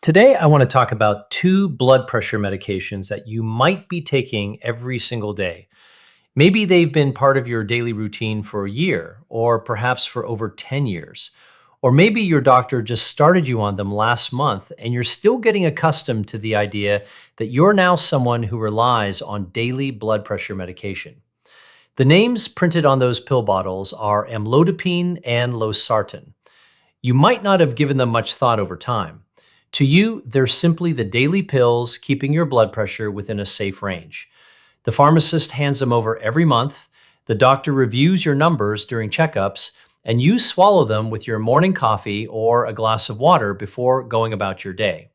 Today, I want to talk about two blood pressure medications that you might be taking every single day. Maybe they've been part of your daily routine for a year, or perhaps for over 10 years. Or maybe your doctor just started you on them last month and you're still getting accustomed to the idea that you're now someone who relies on daily blood pressure medication. The names printed on those pill bottles are Amlodipine and Losartan. You might not have given them much thought over time. To you, they're simply the daily pills keeping your blood pressure within a safe range. The pharmacist hands them over every month, the doctor reviews your numbers during checkups, and you swallow them with your morning coffee or a glass of water before going about your day.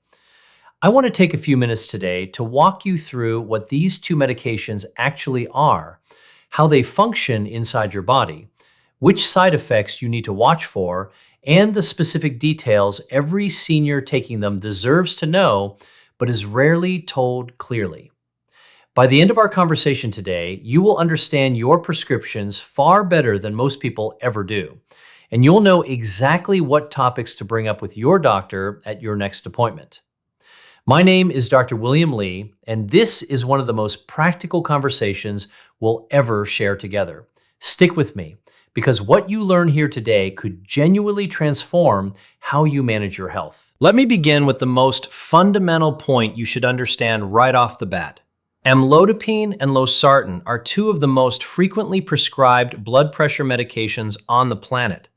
I want to take a few minutes today to walk you through what these two medications actually are, how they function inside your body, which side effects you need to watch for, and the specific details every senior taking them deserves to know, but is rarely told clearly. By the end of our conversation today, you will understand your prescriptions far better than most people ever do, and you'll know exactly what topics to bring up with your doctor at your next appointment. My name is Dr. William Lee, and this is one of the most practical conversations we'll ever share together. Stick with me, because what you learn here today could genuinely transform how you manage your health. Let me begin with the most fundamental point you should understand right off the bat. Amlodipine and Losartan are two of the most frequently prescribed blood pressure medications on the planet.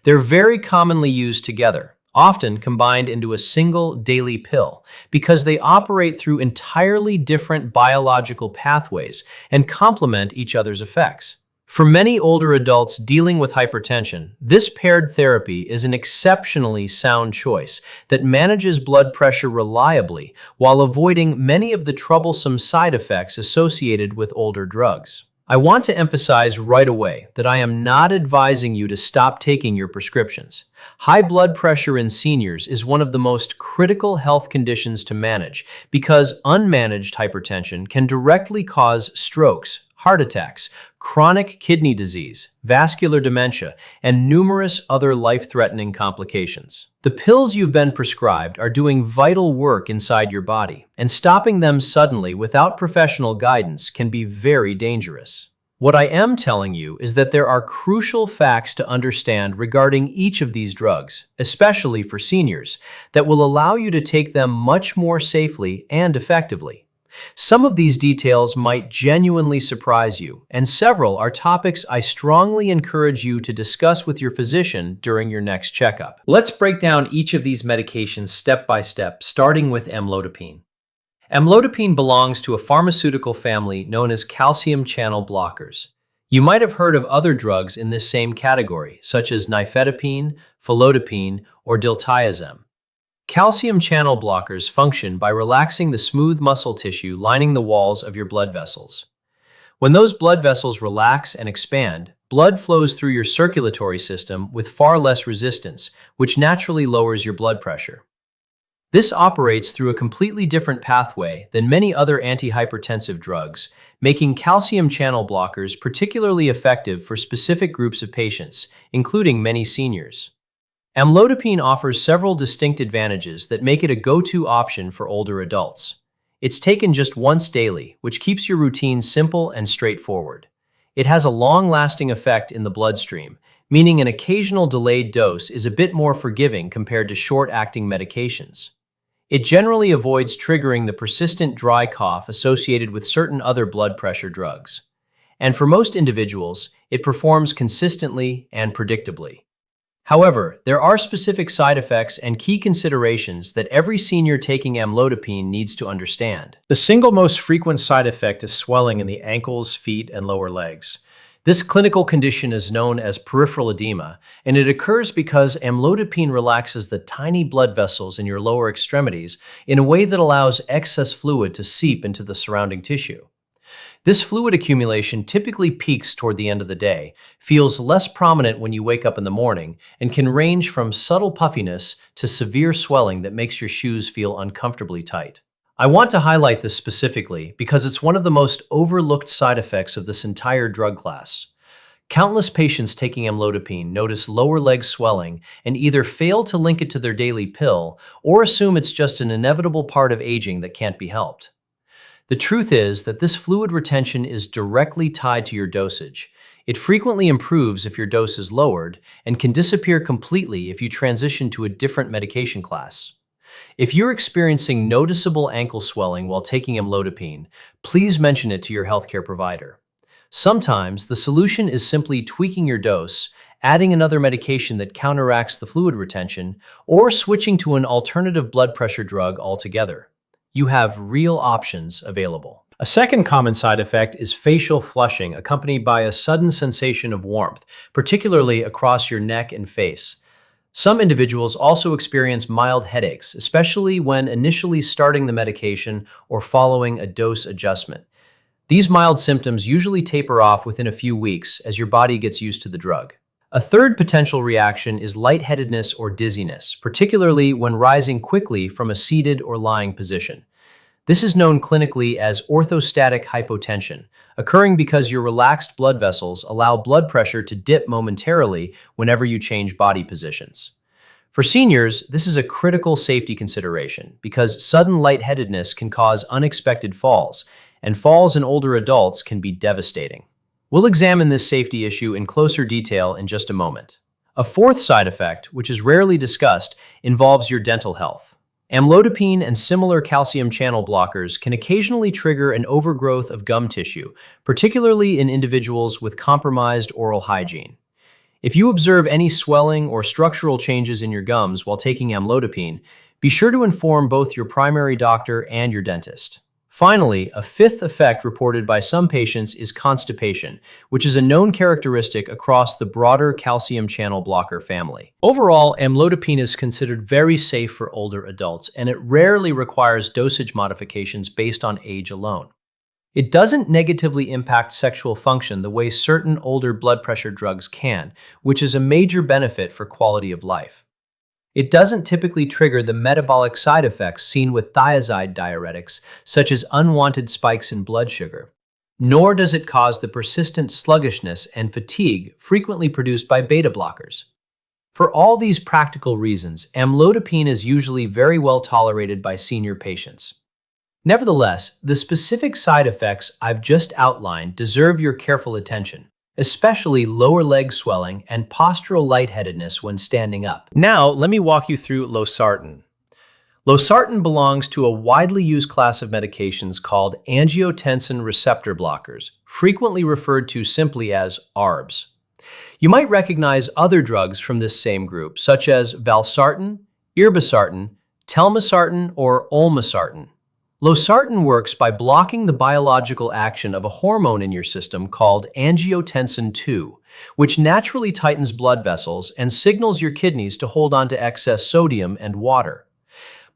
They're very commonly used together, often combined into a single daily pill, because they operate through entirely different biological pathways and complement each other's effects. For many older adults dealing with hypertension, this paired therapy is an exceptionally sound choice that manages blood pressure reliably while avoiding many of the troublesome side effects associated with older drugs. I want to emphasize right away that I am not advising you to stop taking your prescriptions. High blood pressure in seniors is one of the most critical health conditions to manage because unmanaged hypertension can directly cause strokes, heart attacks, chronic kidney disease, vascular dementia, and numerous other life-threatening complications. The pills you've been prescribed are doing vital work inside your body, and stopping them suddenly without professional guidance can be very dangerous. What I am telling you is that there are crucial facts to understand regarding each of these drugs, especially for seniors, that will allow you to take them much more safely and effectively. Some of these details might genuinely surprise you, and several are topics I strongly encourage you to discuss with your physician during your next checkup. Let's break down each of these medications step by step, starting with amlodipine. Amlodipine belongs to a pharmaceutical family known as calcium channel blockers. You might have heard of other drugs in this same category, such as nifedipine, felodipine, or diltiazem. Calcium channel blockers function by relaxing the smooth muscle tissue lining the walls of your blood vessels. When those blood vessels relax and expand, blood flows through your circulatory system with far less resistance, which naturally lowers your blood pressure. This operates through a completely different pathway than many other antihypertensive drugs, making calcium channel blockers particularly effective for specific groups of patients, including many seniors. Amlodipine offers several distinct advantages that make it a go-to option for older adults. It's taken just once daily, which keeps your routine simple and straightforward. It has a long-lasting effect in the bloodstream, meaning an occasional delayed dose is a bit more forgiving compared to short-acting medications. It generally avoids triggering the persistent dry cough associated with certain other blood pressure drugs. And for most individuals, it performs consistently and predictably. However, there are specific side effects and key considerations that every senior taking amlodipine needs to understand. The single most frequent side effect is swelling in the ankles, feet, and lower legs. This clinical condition is known as peripheral edema, and it occurs because amlodipine relaxes the tiny blood vessels in your lower extremities in a way that allows excess fluid to seep into the surrounding tissue. This fluid accumulation typically peaks toward the end of the day, feels less prominent when you wake up in the morning, and can range from subtle puffiness to severe swelling that makes your shoes feel uncomfortably tight. I want to highlight this specifically because it's one of the most overlooked side effects of this entire drug class. Countless patients taking amlodipine notice lower leg swelling and either fail to link it to their daily pill or assume it's just an inevitable part of aging that can't be helped. The truth is that this fluid retention is directly tied to your dosage. It frequently improves if your dose is lowered and can disappear completely if you transition to a different medication class. If you're experiencing noticeable ankle swelling while taking amlodipine, please mention it to your healthcare provider. Sometimes the solution is simply tweaking your dose, adding another medication that counteracts the fluid retention, or switching to an alternative blood pressure drug altogether. You have real options available. A second common side effect is facial flushing, accompanied by a sudden sensation of warmth, particularly across your neck and face. Some individuals also experience mild headaches, especially when initially starting the medication or following a dose adjustment. These mild symptoms usually taper off within a few weeks as your body gets used to the drug. A third potential reaction is lightheadedness or dizziness, particularly when rising quickly from a seated or lying position. This is known clinically as orthostatic hypotension, occurring because your relaxed blood vessels allow blood pressure to dip momentarily whenever you change body positions. For seniors, this is a critical safety consideration because sudden lightheadedness can cause unexpected falls, and falls in older adults can be devastating. We'll examine this safety issue in closer detail in just a moment. A fourth side effect, which is rarely discussed, involves your dental health. Amlodipine and similar calcium channel blockers can occasionally trigger an overgrowth of gum tissue, particularly in individuals with compromised oral hygiene. If you observe any swelling or structural changes in your gums while taking amlodipine, be sure to inform both your primary doctor and your dentist. Finally, a fifth effect reported by some patients is constipation, which is a known characteristic across the broader calcium channel blocker family. Overall, amlodipine is considered very safe for older adults, and it rarely requires dosage modifications based on age alone. It doesn't negatively impact sexual function the way certain older blood pressure drugs can, which is a major benefit for quality of life. It doesn't typically trigger the metabolic side effects seen with thiazide diuretics, such as unwanted spikes in blood sugar. Nor does it cause the persistent sluggishness and fatigue frequently produced by beta blockers. For all these practical reasons, amlodipine is usually very well tolerated by senior patients. Nevertheless, the specific side effects I've just outlined deserve your careful attention, especially lower leg swelling and postural lightheadedness when standing up. Now, let me walk you through Losartan. Losartan belongs to a widely used class of medications called angiotensin receptor blockers, frequently referred to simply as ARBs. You might recognize other drugs from this same group, such as valsartan, irbesartan, telmisartan, or olmesartan. Losartan works by blocking the biological action of a hormone in your system called angiotensin II, which naturally tightens blood vessels and signals your kidneys to hold on to excess sodium and water.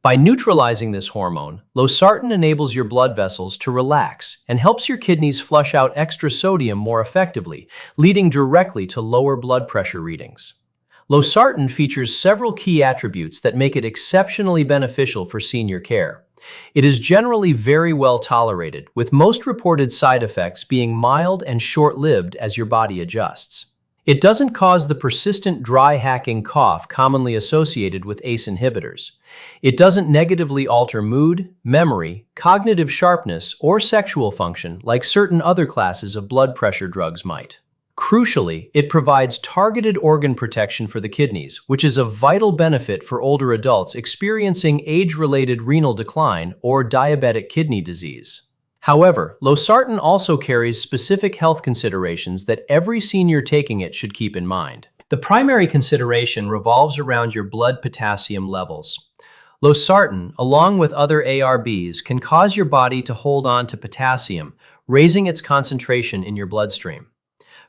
By neutralizing this hormone, losartan enables your blood vessels to relax and helps your kidneys flush out extra sodium more effectively, leading directly to lower blood pressure readings. Losartan features several key attributes that make it exceptionally beneficial for senior care. It is generally very well tolerated, with most reported side effects being mild and short-lived as your body adjusts. It doesn't cause the persistent dry hacking cough commonly associated with ACE inhibitors. It doesn't negatively alter mood, memory, cognitive sharpness, or sexual function like certain other classes of blood pressure drugs might. Crucially, it provides targeted organ protection for the kidneys, which is a vital benefit for older adults experiencing age-related renal decline or diabetic kidney disease. However, losartan also carries specific health considerations that every senior taking it should keep in mind. The primary consideration revolves around your blood potassium levels. Losartan, along with other ARBs, can cause your body to hold on to potassium, raising its concentration in your bloodstream.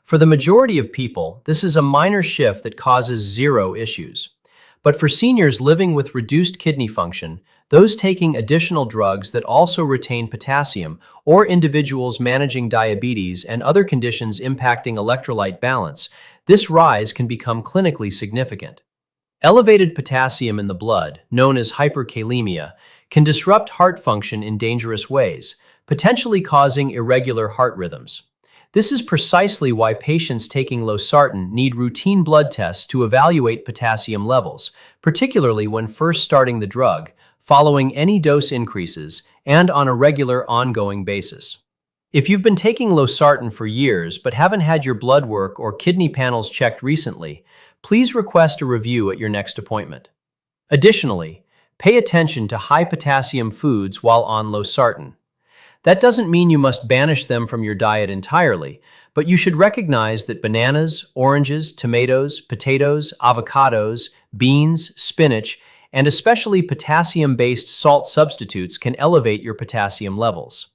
For the majority of people, this is a minor shift that causes zero issues. But for seniors living with reduced kidney function, those taking additional drugs that also retain potassium, or individuals managing diabetes and other conditions impacting electrolyte balance, this rise can become clinically significant. Elevated potassium in the blood, known as hyperkalemia, can disrupt heart function in dangerous ways, potentially causing irregular heart rhythms. This is precisely why patients taking losartan need routine blood tests to evaluate potassium levels, particularly when first starting the drug, following any dose increases, and on a regular ongoing basis. If you've been taking losartan for years but haven't had your blood work or kidney panels checked recently, please request a review at your next appointment. Additionally, pay attention to high potassium foods while on losartan. That doesn't mean you must banish them from your diet entirely, but you should recognize that bananas, oranges, tomatoes, potatoes, avocados, beans, spinach, and especially potassium-based salt substitutes can elevate your potassium levels.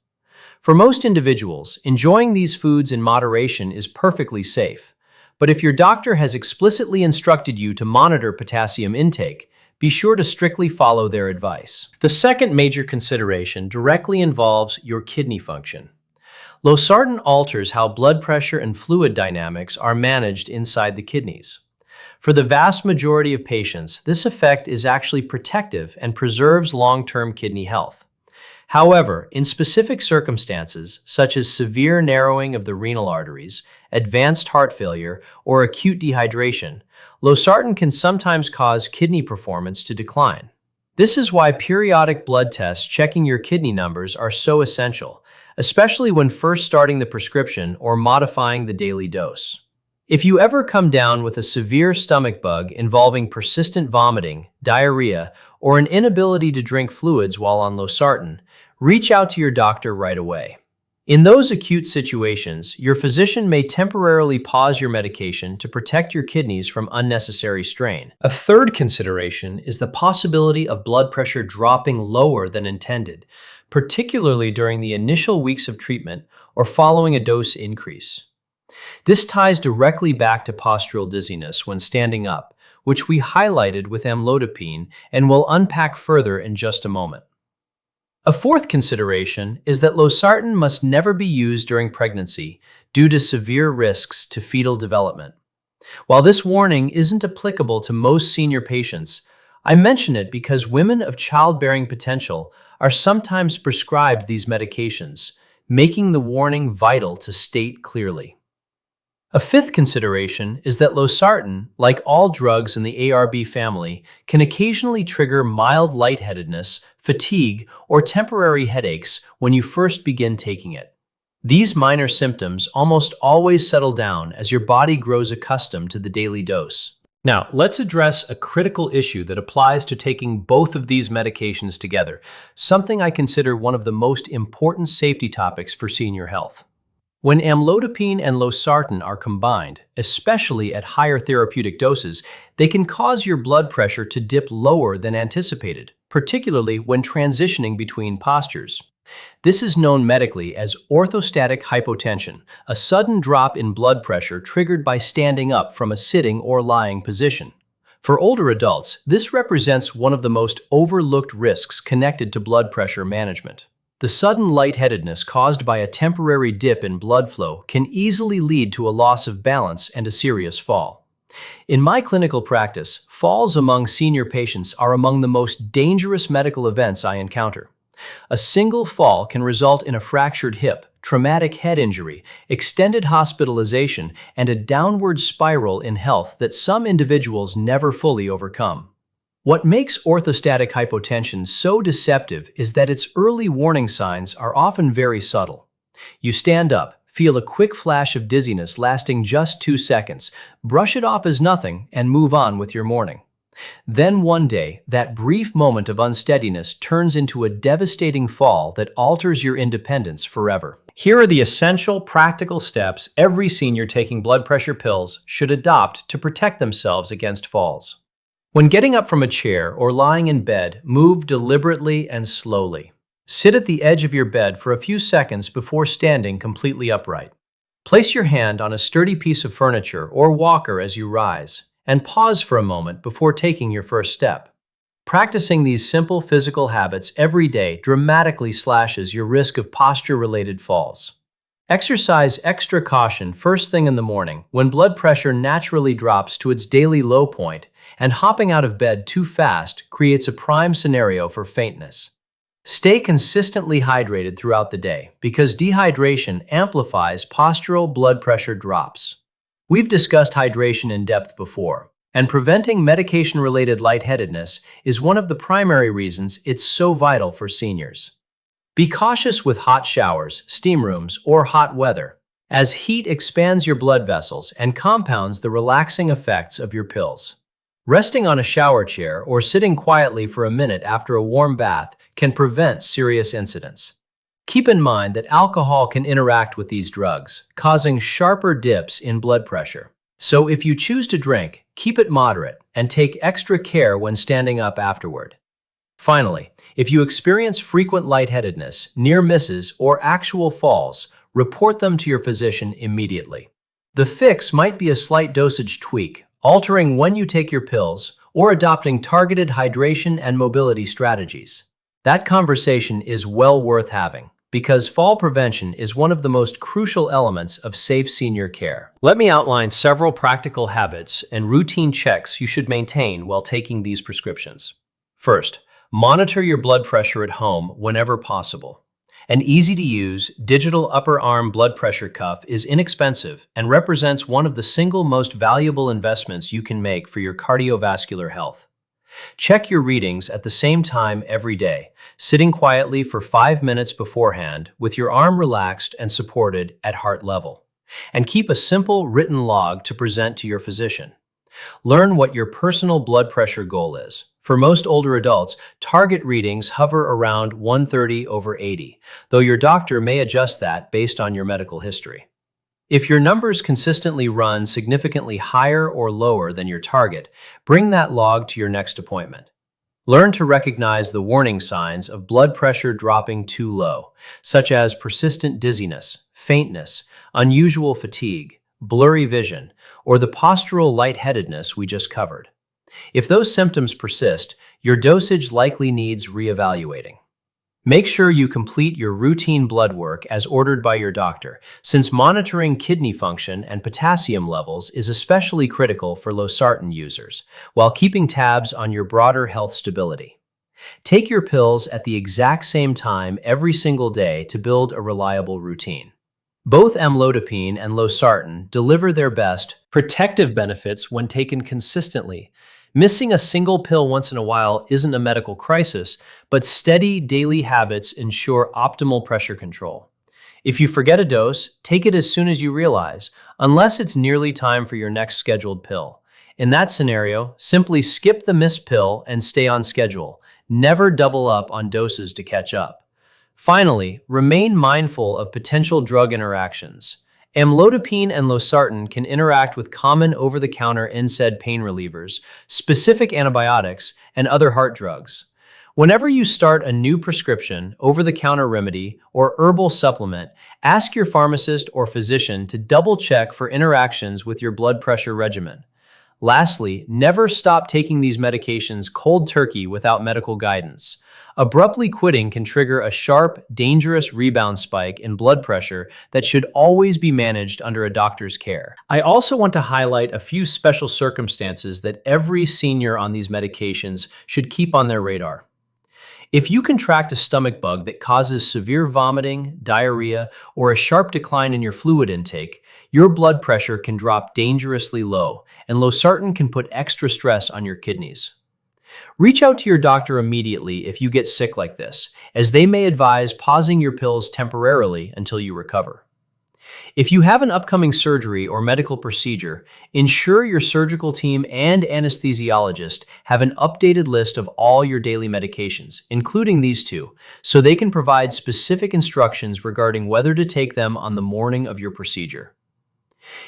For most individuals, enjoying these foods in moderation is perfectly safe. But if your doctor has explicitly instructed you to monitor potassium intake, be sure to strictly follow their advice. The second major consideration directly involves your kidney function. Losartan alters how blood pressure and fluid dynamics are managed inside the kidneys. For the vast majority of patients, this effect is actually protective and preserves long-term kidney health. However, in specific circumstances, such as severe narrowing of the renal arteries, advanced heart failure, or acute dehydration, losartan can sometimes cause kidney performance to decline. This is why periodic blood tests checking your kidney numbers are so essential, especially when first starting the prescription or modifying the daily dose. If you ever come down with a severe stomach bug involving persistent vomiting, diarrhea, or an inability to drink fluids while on losartan, reach out to your doctor right away. In those acute situations, your physician may temporarily pause your medication to protect your kidneys from unnecessary strain. A third consideration is the possibility of blood pressure dropping lower than intended, particularly during the initial weeks of treatment or following a dose increase. This ties directly back to postural dizziness when standing up, which we highlighted with amlodipine and will unpack further in just a moment. A fourth consideration is that losartan must never be used during pregnancy due to severe risks to fetal development. While this warning isn't applicable to most senior patients, I mention it because women of childbearing potential are sometimes prescribed these medications, making the warning vital to state clearly. A fifth consideration is that losartan, like all drugs in the ARB family, can occasionally trigger mild lightheadedness, fatigue, or temporary headaches when you first begin taking it. These minor symptoms almost always settle down as your body grows accustomed to the daily dose. Now, let's address a critical issue that applies to taking both of these medications together, something I consider one of the most important safety topics for senior health. When amlodipine and losartan are combined, especially at higher therapeutic doses, they can cause your blood pressure to dip lower than anticipated, particularly when transitioning between postures. This is known medically as orthostatic hypotension, a sudden drop in blood pressure triggered by standing up from a sitting or lying position. For older adults, this represents one of the most overlooked risks connected to blood pressure management. The sudden lightheadedness caused by a temporary dip in blood flow can easily lead to a loss of balance and a serious fall. In my clinical practice, falls among senior patients are among the most dangerous medical events I encounter. A single fall can result in a fractured hip, traumatic head injury, extended hospitalization, and a downward spiral in health that some individuals never fully overcome. What makes orthostatic hypotension so deceptive is that its early warning signs are often very subtle. You stand up, feel a quick flash of dizziness lasting just 2 seconds, brush it off as nothing, and move on with your morning. Then one day, that brief moment of unsteadiness turns into a devastating fall that alters your independence forever. Here are the essential, practical steps every senior taking blood pressure pills should adopt to protect themselves against falls. When getting up from a chair or lying in bed, move deliberately and slowly. Sit at the edge of your bed for a few seconds before standing completely upright. Place your hand on a sturdy piece of furniture or walker as you rise, and pause for a moment before taking your first step. Practicing these simple physical habits every day dramatically slashes your risk of posture-related falls. Exercise extra caution first thing in the morning when blood pressure naturally drops to its daily low point, and hopping out of bed too fast creates a prime scenario for faintness. Stay consistently hydrated throughout the day because dehydration amplifies postural blood pressure drops. We've discussed hydration in depth before, and preventing medication-related lightheadedness is one of the primary reasons it's so vital for seniors. Be cautious with hot showers, steam rooms, or hot weather, as heat expands your blood vessels and compounds the relaxing effects of your pills. Resting on a shower chair or sitting quietly for a minute after a warm bath can prevent serious incidents. Keep in mind that alcohol can interact with these drugs, causing sharper dips in blood pressure. So if you choose to drink, keep it moderate and take extra care when standing up afterward. Finally, if you experience frequent lightheadedness, near misses, or actual falls, report them to your physician immediately. The fix might be a slight dosage tweak, altering when you take your pills, or adopting targeted hydration and mobility strategies. That conversation is well worth having, because fall prevention is one of the most crucial elements of safe senior care. Let me outline several practical habits and routine checks you should maintain while taking these prescriptions. First, monitor your blood pressure at home whenever possible. An easy-to-use digital upper arm blood pressure cuff is inexpensive and represents one of the single most valuable investments you can make for your cardiovascular health. Check your readings at the same time every day, sitting quietly for 5 minutes beforehand with your arm relaxed and supported at heart level. And keep a simple written log to present to your physician. Learn what your personal blood pressure goal is. For most older adults, target readings hover around 130/80, though your doctor may adjust that based on your medical history. If your numbers consistently run significantly higher or lower than your target, bring that log to your next appointment. Learn to recognize the warning signs of blood pressure dropping too low, such as persistent dizziness, faintness, unusual fatigue, blurry vision, or the postural lightheadedness we just covered. If those symptoms persist, your dosage likely needs reevaluating. Make sure you complete your routine blood work as ordered by your doctor, since monitoring kidney function and potassium levels is especially critical for Losartan users, while keeping tabs on your broader health stability. Take your pills at the exact same time every single day to build a reliable routine. Both amlodipine and losartan deliver their best protective benefits when taken consistently. Missing a single pill once in a while isn't a medical crisis, but steady daily habits ensure optimal pressure control. If you forget a dose, take it as soon as you realize, unless it's nearly time for your next scheduled pill. In that scenario, simply skip the missed pill and stay on schedule. Never double up on doses to catch up. Finally, remain mindful of potential drug interactions. Amlodipine and losartan can interact with common over-the-counter NSAID pain relievers, specific antibiotics, and other heart drugs. Whenever you start a new prescription, over-the-counter remedy, or herbal supplement, ask your pharmacist or physician to double-check for interactions with your blood pressure regimen. Lastly, never stop taking these medications cold turkey without medical guidance. Abruptly quitting can trigger a sharp, dangerous rebound spike in blood pressure that should always be managed under a doctor's care. I also want to highlight a few special circumstances that every senior on these medications should keep on their radar. If you contract a stomach bug that causes severe vomiting, diarrhea, or a sharp decline in your fluid intake, your blood pressure can drop dangerously low, and losartan can put extra stress on your kidneys. Reach out to your doctor immediately if you get sick like this, as they may advise pausing your pills temporarily until you recover. If you have an upcoming surgery or medical procedure, ensure your surgical team and anesthesiologist have an updated list of all your daily medications, including these two, so they can provide specific instructions regarding whether to take them on the morning of your procedure.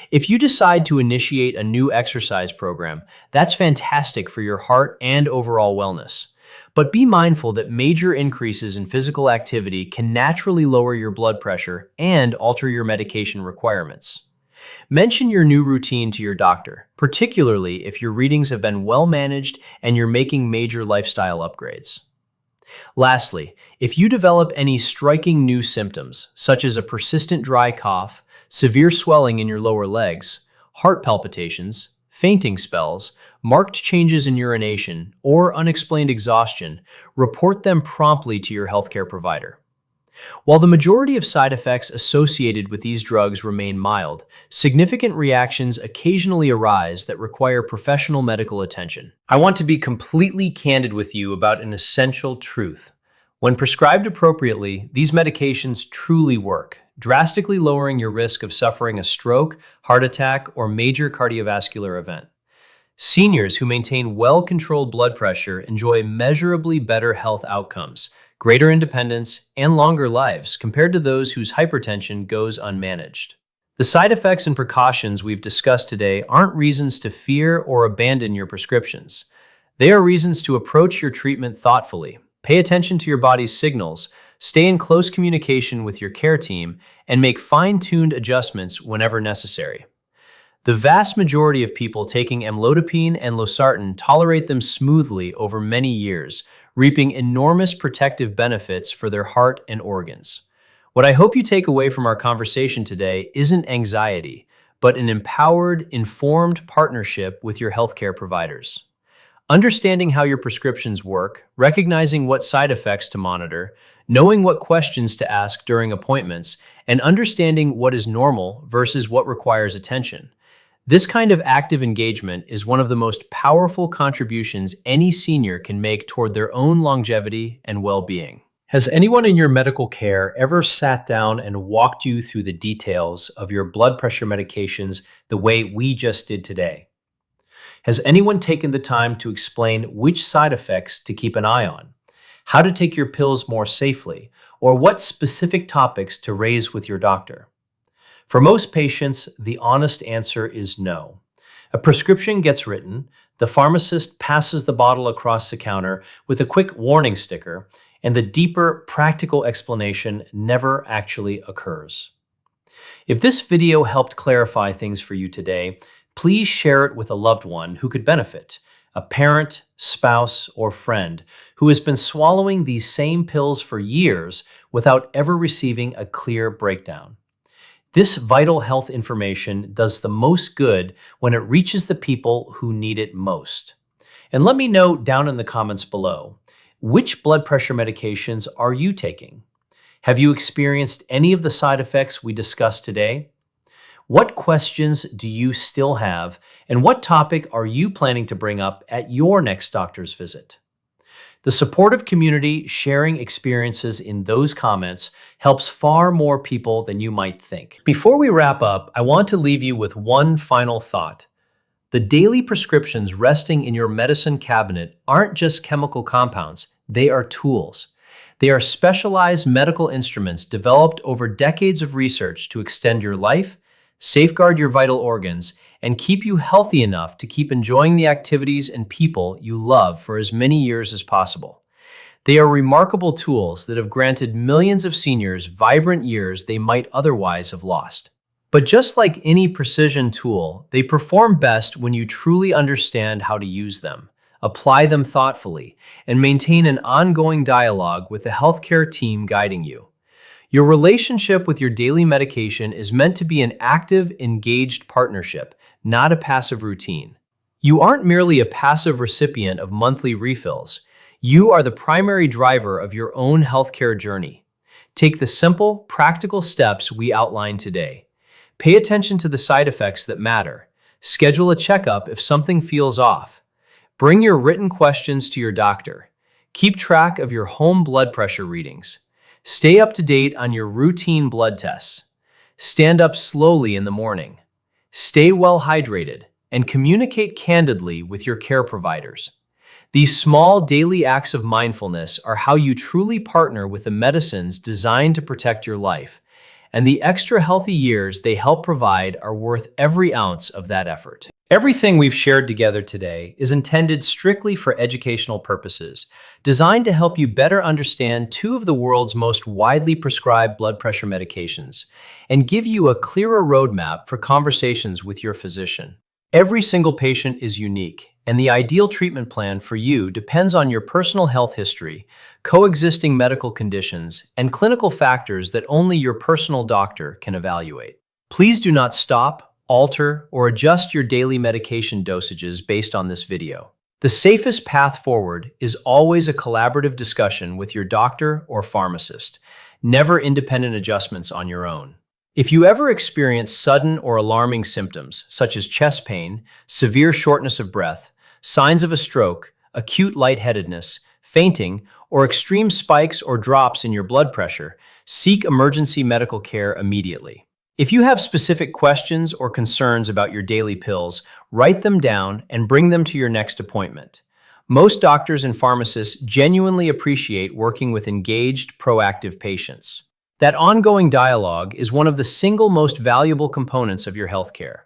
If you decide to initiate a new exercise program, that's fantastic for your heart and overall wellness. But be mindful that major increases in physical activity can naturally lower your blood pressure and alter your medication requirements. Mention your new routine to your doctor, particularly if your readings have been well managed and you're making major lifestyle upgrades. Lastly, if you develop any striking new symptoms, such as a persistent dry cough, severe swelling in your lower legs, heart palpitations, fainting spells, marked changes in urination, or unexplained exhaustion, report them promptly to your healthcare provider. While the majority of side effects associated with these drugs remain mild, significant reactions occasionally arise that require professional medical attention. I want to be completely candid with you about an essential truth. When prescribed appropriately, these medications truly work, drastically lowering your risk of suffering a stroke, heart attack, or major cardiovascular event. Seniors who maintain well-controlled blood pressure enjoy measurably better health outcomes, greater independence, and longer lives compared to those whose hypertension goes unmanaged. The side effects and precautions we've discussed today aren't reasons to fear or abandon your prescriptions. They are reasons to approach your treatment thoughtfully, pay attention to your body's signals, stay in close communication with your care team, and make fine-tuned adjustments whenever necessary. The vast majority of people taking amlodipine and losartan tolerate them smoothly over many years, reaping enormous protective benefits for their heart and organs. What I hope you take away from our conversation today isn't anxiety, but an empowered, informed partnership with your healthcare providers. Understanding how your prescriptions work, recognizing what side effects to monitor, knowing what questions to ask during appointments, and understanding what is normal versus what requires attention. This kind of active engagement is one of the most powerful contributions any senior can make toward their own longevity and well-being. Has anyone in your medical care ever sat down and walked you through the details of your blood pressure medications the way we just did today? Has anyone taken the time to explain which side effects to keep an eye on, how to take your pills more safely, or what specific topics to raise with your doctor? For most patients, the honest answer is no. A prescription gets written, the pharmacist passes the bottle across the counter with a quick warning sticker, and the deeper, practical explanation never actually occurs. If this video helped clarify things for you today, please share it with a loved one who could benefit, a parent, spouse, or friend who has been swallowing these same pills for years without ever receiving a clear breakdown. This vital health information does the most good when it reaches the people who need it most. And let me know down in the comments below, which blood pressure medications are you taking? Have you experienced any of the side effects we discussed today? What questions do you still have, and what topic are you planning to bring up at your next doctor's visit? The supportive community sharing experiences in those comments helps far more people than you might think. Before we wrap up, I want to leave you with one final thought. The daily prescriptions resting in your medicine cabinet aren't just chemical compounds, they are tools. They are specialized medical instruments developed over decades of research to extend your life, safeguard your vital organs, and keep you healthy enough to keep enjoying the activities and people you love for as many years as possible. They are remarkable tools that have granted millions of seniors vibrant years they might otherwise have lost. But just like any precision tool, they perform best when you truly understand how to use them, apply them thoughtfully, and maintain an ongoing dialogue with the healthcare team guiding you. Your relationship with your daily medication is meant to be an active, engaged partnership, not a passive routine. You aren't merely a passive recipient of monthly refills. You are the primary driver of your own healthcare journey. Take the simple, practical steps we outlined today. Pay attention to the side effects that matter. Schedule a checkup if something feels off. Bring your written questions to your doctor. Keep track of your home blood pressure readings. Stay up to date on your routine blood tests. Stand up slowly in the morning. Stay well hydrated and communicate candidly with your care providers. These small daily acts of mindfulness are how you truly partner with the medicines designed to protect your life, and the extra healthy years they help provide are worth every ounce of that effort. Everything we've shared together today is intended strictly for educational purposes, designed to help you better understand two of the world's most widely prescribed blood pressure medications, and give you a clearer roadmap for conversations with your physician. Every single patient is unique, and the ideal treatment plan for you depends on your personal health history, coexisting medical conditions, and clinical factors that only your personal doctor can evaluate. Please do not stop alter, or adjust your daily medication dosages based on this video. The safest path forward is always a collaborative discussion with your doctor or pharmacist, never independent adjustments on your own. If you ever experience sudden or alarming symptoms, such as chest pain, severe shortness of breath, signs of a stroke, acute lightheadedness, fainting, or extreme spikes or drops in your blood pressure, seek emergency medical care immediately. If you have specific questions or concerns about your daily pills, write them down and bring them to your next appointment. Most doctors and pharmacists genuinely appreciate working with engaged, proactive patients. That ongoing dialogue is one of the single most valuable components of your healthcare.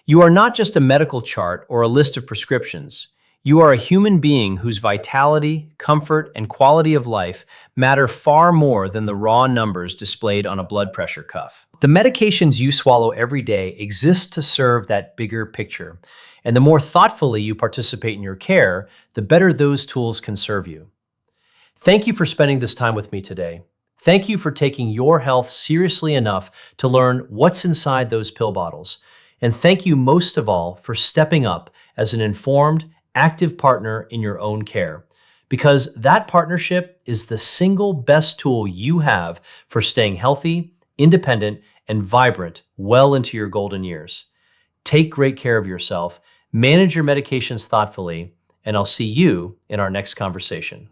You are not just a medical chart or a list of prescriptions. You are a human being whose vitality, comfort, and quality of life matter far more than the raw numbers displayed on a blood pressure cuff. The medications you swallow every day exist to serve that bigger picture, and the more thoughtfully you participate in your care, the better those tools can serve you. Thank you for spending this time with me today. Thank you for taking your health seriously enough to learn what's inside those pill bottles. And thank you most of all for stepping up as an informed, active partner in your own care, because that partnership is the single best tool you have for staying healthy, independent, and vibrant well into your golden years. Take great care of yourself, manage your medications thoughtfully, and I'll see you in our next conversation.